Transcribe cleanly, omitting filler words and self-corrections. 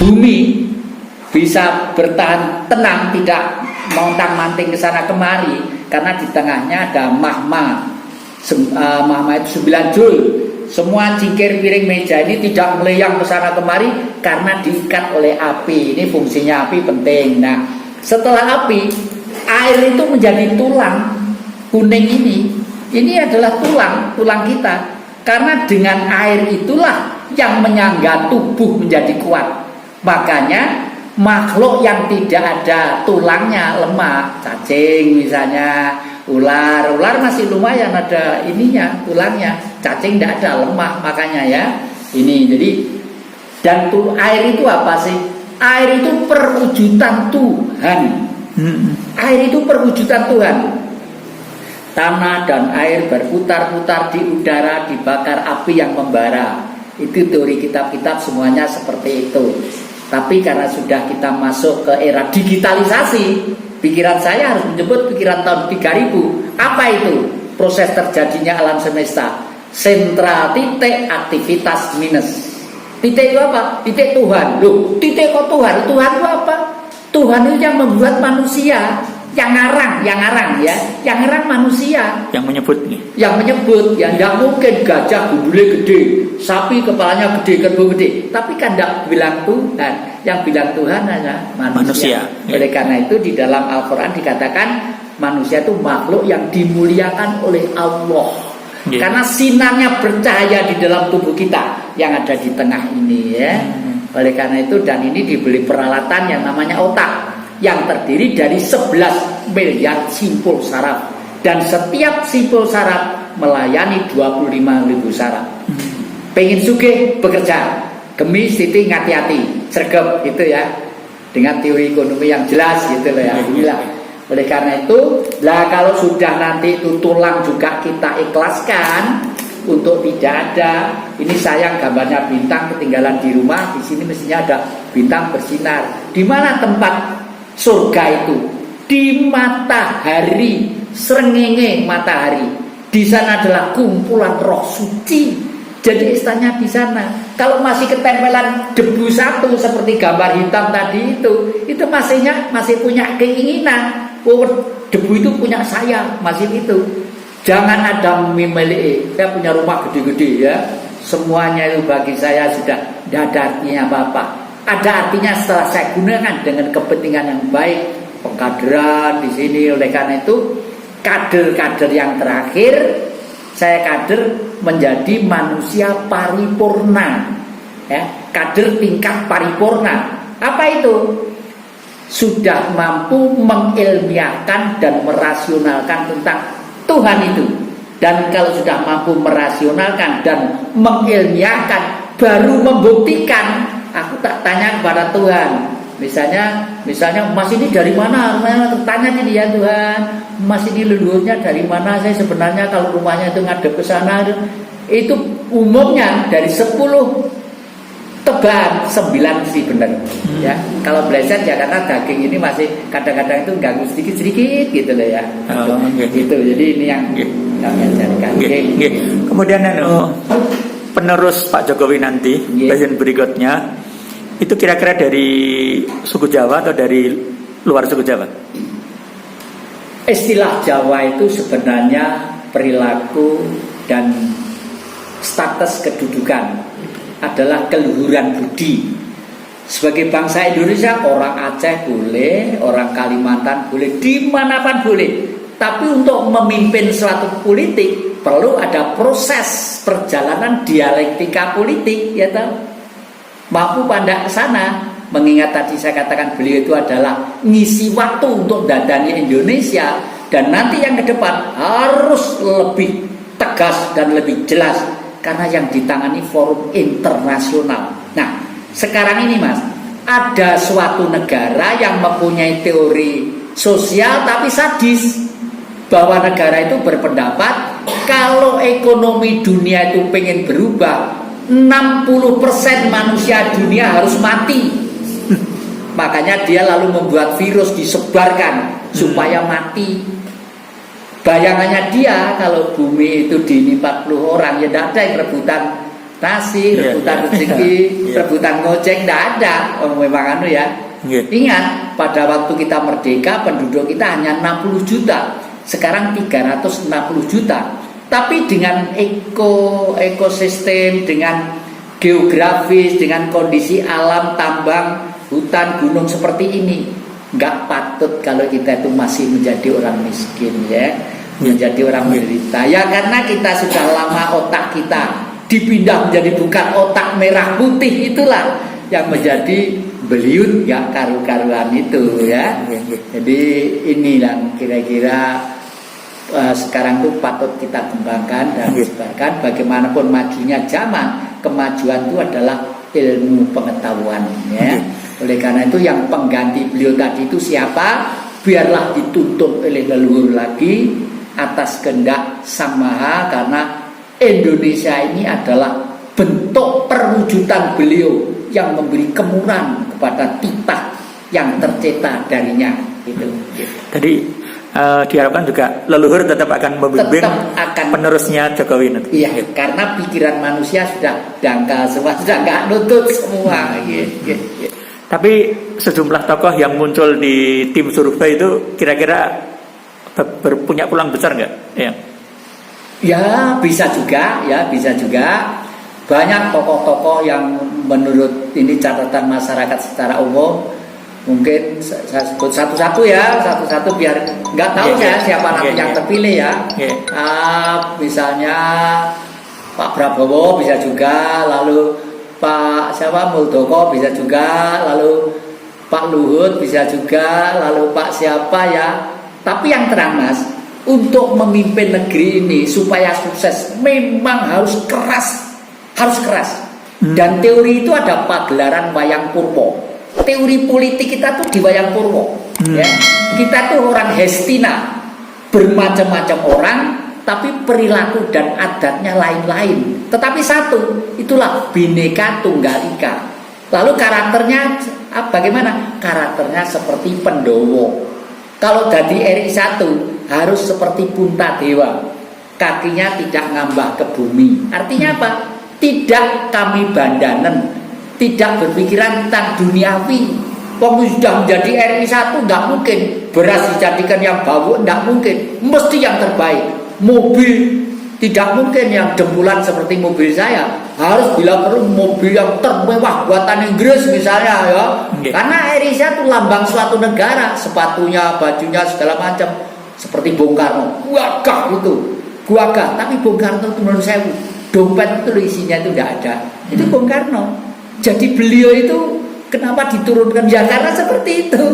bumi bisa bertahan tenang, tidak montang-manting ke sana kemari, karena di tengahnya ada mahma. Mahma itu 9 joule. Semua cingkir, piring, meja ini tidak melayang ke sana kemari karena diikat oleh api. Ini fungsinya api penting. Nah, setelah api, air itu menjadi tulang kuning ini. Ini adalah tulang kita. Karena dengan air itulah yang menyangga tubuh menjadi kuat. Makanya makhluk yang tidak ada tulangnya lemah, cacing misalnya, ular masih lumayan ada ininya, tulangnya. Cacing tidak ada, lemah, makanya ya. Ini jadi, dan air itu apa sih? Air itu perwujudan Tuhan. Air itu perwujudan Tuhan. Tanah dan air berputar-putar di udara, dibakar api yang membara. Itu teori kitab-kitab semuanya seperti itu. Tapi karena sudah kita masuk ke era digitalisasi, pikiran saya harus menyebut pikiran tahun 3000. Apa itu? Proses terjadinya alam semesta. Sentral titik aktivitas minus. Titik itu apa? Titik Tuhan. Loh, titik kok Tuhan? Tuhan itu apa? Tuhan itu yang membuat manusia. Yang ngarang ya, yang ngarang manusia, yang menyebut nih, ya tidak mungkin gajah gundulnya gede, sapi kepalanya gede, kerbau gede, tapi kan tidak bilang Tuhan, yang bilang Tuhan hanya manusia. Oleh karena itu di dalam Al-Quran dikatakan manusia itu makhluk yang dimuliakan oleh Allah, karena sinarnya bercahaya di dalam tubuh kita yang ada di tengah ini ya. Oleh karena itu, dan ini dibeli peralatan yang namanya otak, yang terdiri dari 11 miliar simpul saraf, dan setiap simpul saraf melayani 25.000 saraf. Pengen sugih bekerja, gemis titik hati-hati, sergap itu ya, dengan teori ekonomi yang jelas gitu loh ya. Inilah. Oleh karena itu, kalau sudah nanti itu tulang juga kita ikhlaskan untuk tidak ada. Ini sayang gambarnya bintang ketinggalan di rumah. Di sini mestinya ada bintang bersinar. Di mana tempat surga itu? Di matahari, srengenge matahari. Di sana adalah kumpulan roh suci. Jadi istana di sana. Kalau masih ketempelan debu satu seperti gambar hitam tadi itu masih punya keinginan. Oh, debu itu punya saya, masih itu. Jangan ada memilih. Saya punya rumah gede-gede ya. Semuanya itu bagi saya sudah tidak ada artinya apa-apa. Ada artinya setelah saya gunakan dengan kepentingan yang baik, pengkaderan di sini. Oleh karena itu, kader-kader yang terakhir, saya kader menjadi manusia paripurna, ya, kader tingkat paripurna. Apa itu? Sudah mampu mengilmiahkan dan merasionalkan tentang Tuhan itu. Dan kalau sudah mampu merasionalkan dan mengilmiahkan, baru membuktikan. Aku tak tanya kepada Tuhan. Misalnya Mas ini dari mana? Tanya dia, Tuhan, Mas ini leluhurnya dari mana? Saya sebenarnya kalau rumahnya itu ngadep ke sana, itu umumnya dari 10 tebak 9 sih benar. Ya, kalau belajar ya karena daging ini masih kadang-kadang itu ganggu sedikit-sedikit gitu loh ya. Gitu. Jadi ini yang kami ajarkan. Kemudian penerus Pak Jokowi nanti, presiden berikutnya, itu kira-kira dari suku Jawa atau dari luar suku Jawa? Istilah Jawa itu sebenarnya perilaku dan status kedudukan, adalah keluhuran budi. Sebagai bangsa Indonesia, orang Aceh boleh, orang Kalimantan boleh, dimanapun boleh. Tapi untuk memimpin suatu politik perlu ada proses perjalanan dialektika politik, ya tahu. Mampu pandang ke sana. Mengingat tadi saya katakan beliau itu adalah ngisi waktu untuk dandani Indonesia, dan nanti yang ke depan harus lebih tegas dan lebih jelas karena yang ditangani forum internasional. Nah, sekarang ini Mas, ada suatu negara yang mempunyai teori sosial tapi sadis, bahwa negara itu berpendapat kalau ekonomi dunia itu pengen berubah, 60% manusia dunia harus mati. Makanya dia lalu membuat virus disebarkan supaya mati. Bayangannya dia kalau bumi itu dihuni 40 orang, ya tidak ada yang rebutan nasi, rebutan rezeki, rebutan ngojek, tidak ada. Oh, memang anu ya. Ingat, pada waktu kita merdeka penduduk kita hanya 60 juta, sekarang 360 juta. Tapi dengan ekosistem, dengan geografis, dengan kondisi alam, tambang, hutan, gunung seperti ini, nggak patut kalau kita itu masih menjadi orang miskin ya, menjadi orang menderita. Ya karena kita sudah lama otak kita dipindah menjadi bukan otak merah putih, itulah yang menjadi beliut nggak karu-karuan itu ya. Jadi inilah kira-kira sekarang itu patut kita kembangkan dan sebarkan. Bagaimanapun majunya zaman, kemajuan itu adalah ilmu pengetahuan ya. Oleh karena itu yang pengganti beliau tadi itu siapa? Biarlah dituntun oleh leluhur lagi atas kehendak Sang Maha, karena Indonesia ini adalah bentuk perwujudan beliau yang memberi kemurahan kepada titah yang tercipta darinya gitu. Tadi diharapkan juga leluhur tetap akan membimbing penerusnya Jokowi nanti. Iya, karena pikiran manusia sudah dangkal semua, sudah nggak nutut semua. Tapi sejumlah tokoh yang muncul di tim survei itu kira-kira berpunya peluang besar nggak? Ya bisa juga, banyak tokoh-tokoh yang menurut ini catatan masyarakat secara umum. Mungkin saya sebut satu-satu biar nggak tahu siapa nanti yang terpilih ya. Misalnya Pak Prabowo bisa juga, lalu Pak Muldoko bisa juga, lalu Pak Luhut bisa juga, lalu Pak siapa ya. Tapi yang terang Mas, untuk memimpin negeri ini supaya sukses memang harus keras. Dan teori itu ada pagelaran wayang purwo. Teori politik kita tuh di wayang purwo ya. Kita tuh orang Hestina, bermacam-macam orang, tapi perilaku dan adatnya lain-lain. Tetapi satu, itulah Bhinneka Tunggal Ika. Lalu karakternya bagaimana? Karakternya seperti Pendowo. Kalau dari RI 1 harus seperti Puntadewa, kakinya tidak ngambah ke bumi. Artinya apa? Tidak kami bandanen, tidak berpikiran tentang duniawi. Wong sudah menjadi RI 1 nggak mungkin beras dijadikan yang bau, nggak mungkin, mesti yang terbaik. Mobil tidak mungkin yang dempulan seperti mobil saya, harus bila perlu mobil yang termewah buatan Inggris misalnya ya. Karena RI 1 lambang suatu negara, sepatunya, bajunya segala macam seperti Bung Karno. Gagah, tapi Bung Karno itu menurut saya dompet itu isinya itu tidak ada. Itu Bung Karno. Jadi beliau itu kenapa diturunkan? Ya karena seperti itu.